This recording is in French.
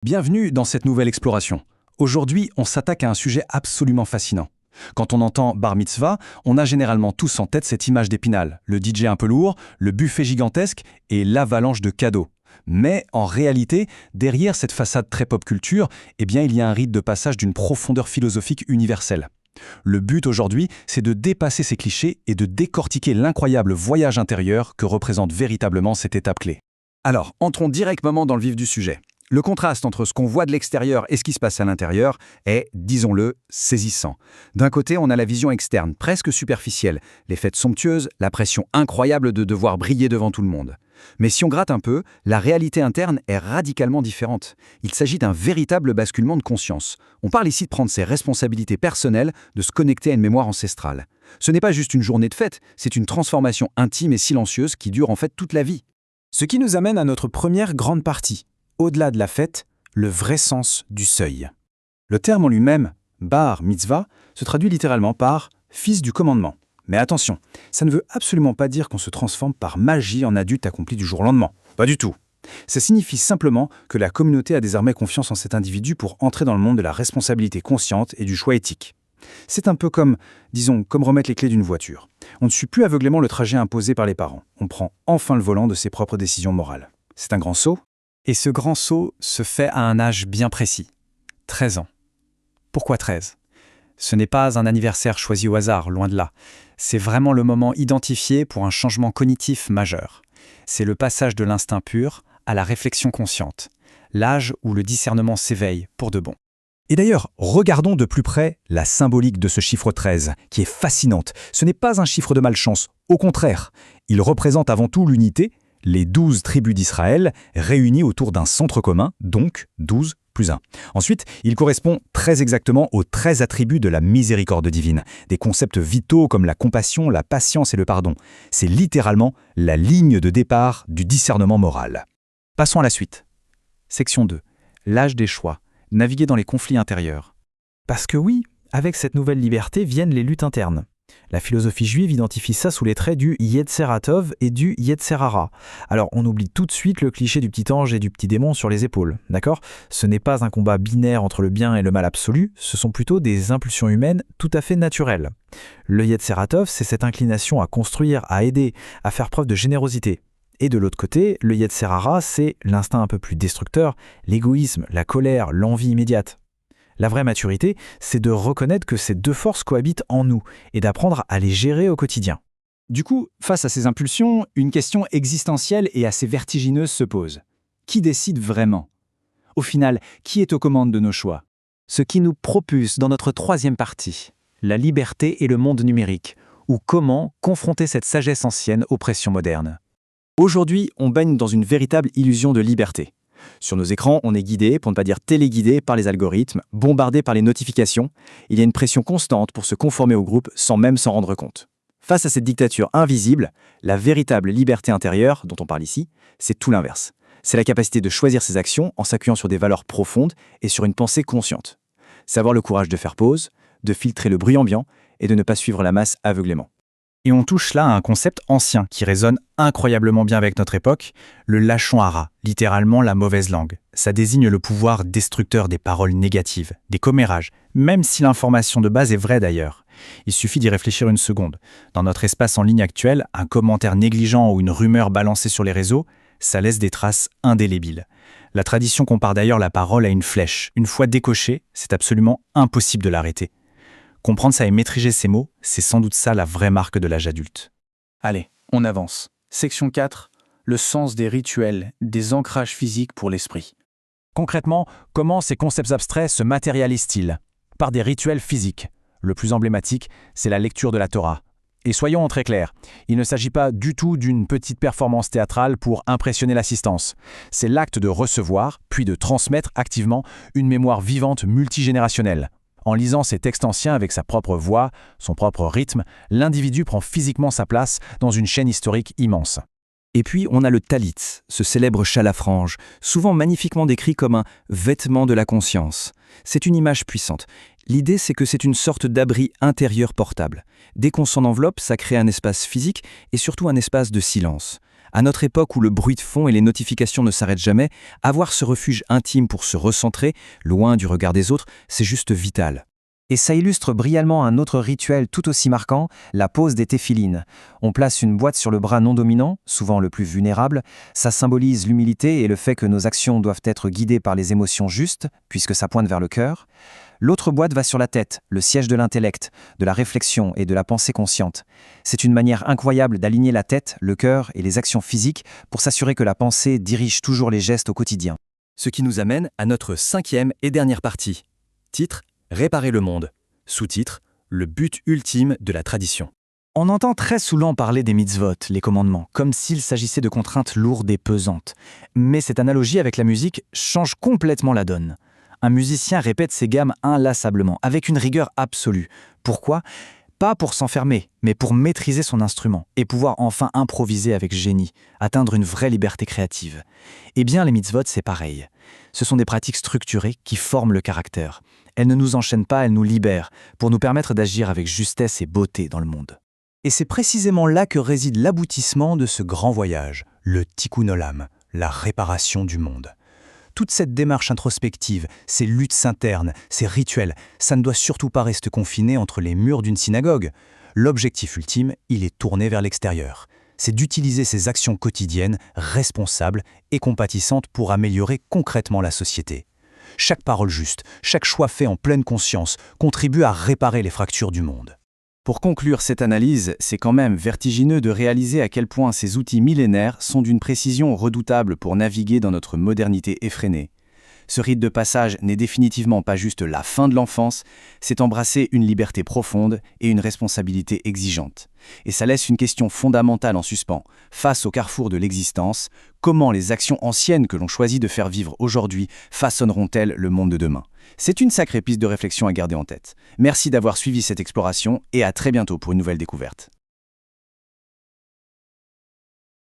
Bienvenue dans cette nouvelle exploration. Aujourd'hui, on s'attaque à un sujet absolument fascinant. Quand on entend bar mitzvah, on a généralement tous en tête cette image d'Épinal, le DJ un peu lourd, le buffet gigantesque et l'avalanche de cadeaux. Mais en réalité, derrière cette façade très pop culture, il y a un rite de passage d'une profondeur philosophique universelle. Le but aujourd'hui, c'est de dépasser ces clichés et de décortiquer l'incroyable voyage intérieur que représente véritablement cette étape clé. Alors, entrons directement dans le vif du sujet. Le contraste entre ce qu'on voit de l'extérieur et ce qui se passe à l'intérieur est, disons-le, saisissant. D'un côté, on a la vision externe, presque superficielle, les fêtes somptueuses, la pression incroyable de devoir briller devant tout le monde. Mais si on gratte un peu, la réalité interne est radicalement différente. Il s'agit d'un véritable basculement de conscience. On parle ici de prendre ses responsabilités personnelles, de se connecter à une mémoire ancestrale. Ce n'est pas juste une journée de fête, c'est une transformation intime et silencieuse qui dure en fait toute la vie. Ce qui nous amène à notre première grande partie. Au-delà de la fête, le vrai sens du seuil. Le terme en lui-même, bar mitzvah, se traduit littéralement par « fils du commandement ». Mais attention, ça ne veut absolument pas dire qu'on se transforme par magie en adulte accompli du jour au lendemain. Pas du tout. Ça signifie simplement que la communauté a désormais confiance en cet individu pour entrer dans le monde de la responsabilité consciente et du choix éthique. C'est un peu comme, comme remettre les clés d'une voiture. On ne suit plus aveuglément le trajet imposé par les parents. On prend enfin le volant de ses propres décisions morales. C'est un grand saut. Et ce grand saut se fait à un âge bien précis. 13 ans. Pourquoi 13 ? Ce n'est pas un anniversaire choisi au hasard, loin de là. C'est vraiment le moment identifié pour un changement cognitif majeur. C'est le passage de l'instinct pur à la réflexion consciente. L'âge où le discernement s'éveille pour de bon. Et d'ailleurs, regardons de plus près la symbolique de ce chiffre 13, qui est fascinante. Ce n'est pas un chiffre de malchance, au contraire. Il représente avant tout l'unité, les 12 tribus d'Israël réunies autour d'un centre commun, donc 12 plus 1. Ensuite, il correspond très exactement aux 13 attributs de la miséricorde divine, des concepts vitaux comme la compassion, la patience et le pardon. C'est littéralement la ligne de départ du discernement moral. Passons à la suite. Section 2. L'âge des choix. Naviguer dans les conflits intérieurs. Parce que oui, avec cette nouvelle liberté viennent les luttes internes. La philosophie juive identifie ça sous les traits du Yetzer Tov et du Yetzer Hara. Alors on oublie tout de suite le cliché du petit ange et du petit démon sur les épaules, d'accord ? Ce n'est pas un combat binaire entre le bien et le mal absolu, ce sont plutôt des impulsions humaines tout à fait naturelles. Le Yetzer Tov, c'est cette inclination à construire, à aider, à faire preuve de générosité. Et de l'autre côté, le Yetzer Hara, c'est l'instinct un peu plus destructeur, l'égoïsme, la colère, l'envie immédiate. La vraie maturité, c'est de reconnaître que ces deux forces cohabitent en nous et d'apprendre à les gérer au quotidien. Du coup, face à ces impulsions, une question existentielle et assez vertigineuse se pose. Qui décide vraiment ? Au final, qui est aux commandes de nos choix ? Ce qui nous propulse dans notre troisième partie, la liberté et le monde numérique, ou comment confronter cette sagesse ancienne aux pressions modernes. Aujourd'hui, on baigne dans une véritable illusion de liberté. Sur nos écrans, on est guidé, pour ne pas dire téléguidé, par les algorithmes, bombardé par les notifications. Il y a une pression constante pour se conformer au groupe sans même s'en rendre compte. Face à cette dictature invisible, la véritable liberté intérieure, dont on parle ici, c'est tout l'inverse. C'est la capacité de choisir ses actions en s'appuyant sur des valeurs profondes et sur une pensée consciente. C'est avoir le courage de faire pause, de filtrer le bruit ambiant et de ne pas suivre la masse aveuglément. Et on touche là à un concept ancien qui résonne incroyablement bien avec notre époque, le lashon hara, littéralement la mauvaise langue. Ça désigne le pouvoir destructeur des paroles négatives, des commérages, même si l'information de base est vraie d'ailleurs. Il suffit d'y réfléchir une seconde. Dans notre espace en ligne actuel, un commentaire négligent ou une rumeur balancée sur les réseaux, ça laisse des traces indélébiles. La tradition compare d'ailleurs la parole à une flèche. Une fois décochée, c'est absolument impossible de l'arrêter. Comprendre ça et maîtriser ces mots, c'est sans doute ça la vraie marque de l'âge adulte. Allez, on avance. Section 4, le sens des rituels, des ancrages physiques pour l'esprit. Concrètement, comment ces concepts abstraits se matérialisent-ils ? Par des rituels physiques. Le plus emblématique, c'est la lecture de la Torah. Et soyons très clairs, il ne s'agit pas du tout d'une petite performance théâtrale pour impressionner l'assistance. C'est l'acte de recevoir, puis de transmettre activement une mémoire vivante multigénérationnelle. En lisant ces textes anciens avec sa propre voix, son propre rythme, l'individu prend physiquement sa place dans une chaîne historique immense. Et puis, on a le talit, ce célèbre châle à franges, souvent magnifiquement décrit comme un vêtement de la conscience. C'est une image puissante. L'idée, c'est que c'est une sorte d'abri intérieur portable. Dès qu'on s'en enveloppe, ça crée un espace physique et surtout un espace de silence. À notre époque où le bruit de fond et les notifications ne s'arrêtent jamais, avoir ce refuge intime pour se recentrer, loin du regard des autres, c'est juste vital. Et ça illustre brillamment un autre rituel tout aussi marquant, la pose des téphilines. On place une boîte sur le bras non dominant, souvent le plus vulnérable. Ça symbolise l'humilité et le fait que nos actions doivent être guidées par les émotions justes, puisque ça pointe vers le cœur. L'autre boîte va sur la tête, le siège de l'intellect, de la réflexion et de la pensée consciente. C'est une manière incroyable d'aligner la tête, le cœur et les actions physiques pour s'assurer que la pensée dirige toujours les gestes au quotidien. Ce qui nous amène à notre 5e et dernière partie. Titre: Réparer le monde. Sous-titre: Le but ultime de la tradition. On entend très souvent parler des mitzvot, les commandements, comme s'il s'agissait de contraintes lourdes et pesantes. Mais cette analogie avec la musique change complètement la donne. Un musicien répète ses gammes inlassablement, avec une rigueur absolue. Pourquoi ? Pas pour s'enfermer, mais pour maîtriser son instrument et pouvoir enfin improviser avec génie, atteindre une vraie liberté créative. Eh bien, les mitzvot, c'est pareil. Ce sont des pratiques structurées qui forment le caractère. Elles ne nous enchaînent pas, elles nous libèrent, pour nous permettre d'agir avec justesse et beauté dans le monde. Et c'est précisément là que réside l'aboutissement de ce grand voyage, le tikkun olam, la réparation du monde. Toute cette démarche introspective, ces luttes internes, ces rituels, ça ne doit surtout pas rester confiné entre les murs d'une synagogue. L'objectif ultime, il est tourné vers l'extérieur. C'est d'utiliser ces actions quotidiennes, responsables et compatissantes pour améliorer concrètement la société. Chaque parole juste, chaque choix fait en pleine conscience contribue à réparer les fractures du monde. Pour conclure cette analyse, c'est quand même vertigineux de réaliser à quel point ces outils millénaires sont d'une précision redoutable pour naviguer dans notre modernité effrénée. Ce rite de passage n'est définitivement pas juste la fin de l'enfance, c'est embrasser une liberté profonde et une responsabilité exigeante. Et ça laisse une question fondamentale en suspens. Face au carrefour de l'existence, comment les actions anciennes que l'on choisit de faire vivre aujourd'hui façonneront-elles le monde de demain ? C'est une sacrée piste de réflexion à garder en tête. Merci d'avoir suivi cette exploration et à très bientôt pour une nouvelle découverte.